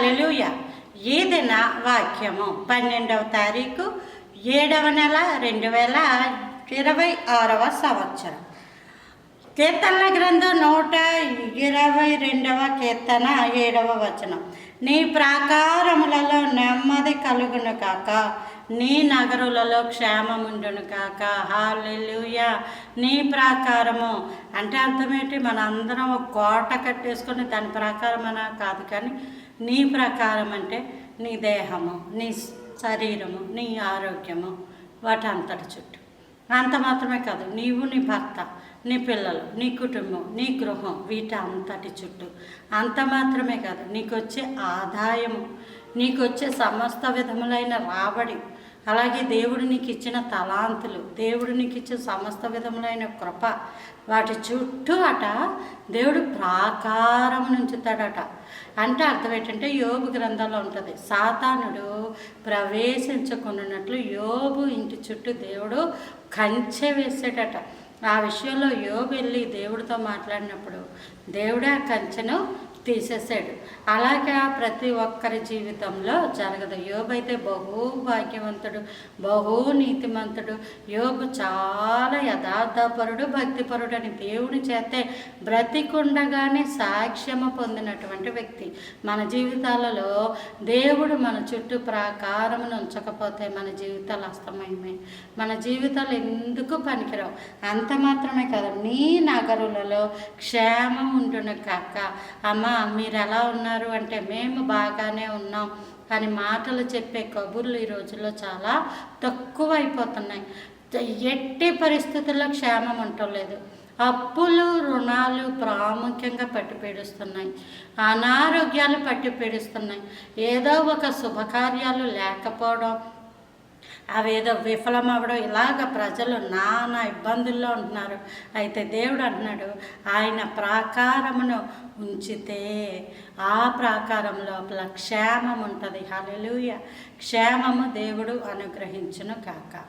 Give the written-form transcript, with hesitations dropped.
హల్లెలూయా. ఈ దిన వాక్యము 12వ తారీఖు 7వ నెల 2026వ సంవత్సరం. కీర్తనల గ్రంథం 122వ కీర్తన 7వ వచనం. నీ ప్రాకారములలో నెమ్మది కలుగును కాక, నీ నగరులలో క్షేమముండును కాక. హల్లెలూయా. నీ ప్రాకారము అంటే అర్థమేంటి? మన అందరం ఒక కోట కట్టేసుకొని దాని ప్రాకారం అన కాదు, కానీ నీ ప్రాకారం అంటే నీ దేహము, నీ శరీరము, నీ ఆరోగ్యము, వాటి అంతటి చుట్టూ. అంత మాత్రమే కాదు, నీవు, నీ భర్త, నీ పిల్లలు, నీ కుటుంబం, నీ గృహం, వీటి అంతటి చుట్టూ. అంత మాత్రమే కాదు, నీకు వచ్చే ఆదాయము, నీకు వచ్చే సమస్త విధములైన రాబడి, అలాగే దేవుడు నీకు ఇచ్చిన తలాంతులు, దేవుడు నీకు ఇచ్చిన సమస్త విధములైన కృప, వాటి చుట్టూ అట దేవుడు ప్రాకారం ఉంచుతాడట. అంటే అర్థం ఏంటంటే, యోబు గ్రంథంలో ఉంటుంది, సాతానుడు ప్రవేశించకున్నట్లు యోబు ఇంటి చుట్టూ దేవుడు కంచె వేసాడట. ఆ విషయంలో యోబు వెళ్ళి దేవుడితో మాట్లాడినప్పుడు దేవుడే ఆ కంచెను తీసేసాడు. అలాగే ప్రతి ఒక్కరి జీవితంలో జరగదు. యోబు అయితే బహు భాగ్యవంతుడు, బహు నీతిమంతుడు. యోబు చాలా యథార్థపరుడు, భక్తిపరుడు అని దేవుని చేతే బ్రతికుండగానే సాక్ష్యము పొందినటువంటి వ్యక్తి. మన జీవితాలలో దేవుడు మన చుట్టూ ప్రాకారమును ఉంచకపోతే మన జీవితాలు అస్తమయమే, మన జీవితాలు ఎందుకు పనికిరావు. అంత మాత్రమే కాదు, నీ నగరులలో క్షేమం ఉండును కాక. అమ్మ, మీరు ఎలా ఉన్నారు అంటే మేము బాగానే ఉన్నాం కానీ మాటలు చెప్పే కబుర్లు ఈ రోజుల్లో చాలా తక్కువ అయిపోతున్నాయి. ఎట్టి పరిస్థితుల్లో క్షేమం ఉండలేదు. అప్పులు, రుణాలు ప్రాముఖ్యంగా పట్టి పీడిస్తున్నాయి. అనారోగ్యాలు పట్టి పీడిస్తున్నాయి. ఏదో ఒక శుభకార్యాలు లేకపోవడం, అవేదో విఫలమవ్వడం, ఇలాగ ప్రజలు నానా ఇబ్బందుల్లో ఉంటున్నారు. అయితే దేవుడు అంటున్నాడు, ఆయన ప్రాకారమును ఉంచితే ఆ ప్రాకారం లోపల క్షేమం ఉంటుంది. హల్లెలూయా. క్షేమము దేవుడు అనుగ్రహించును కాక.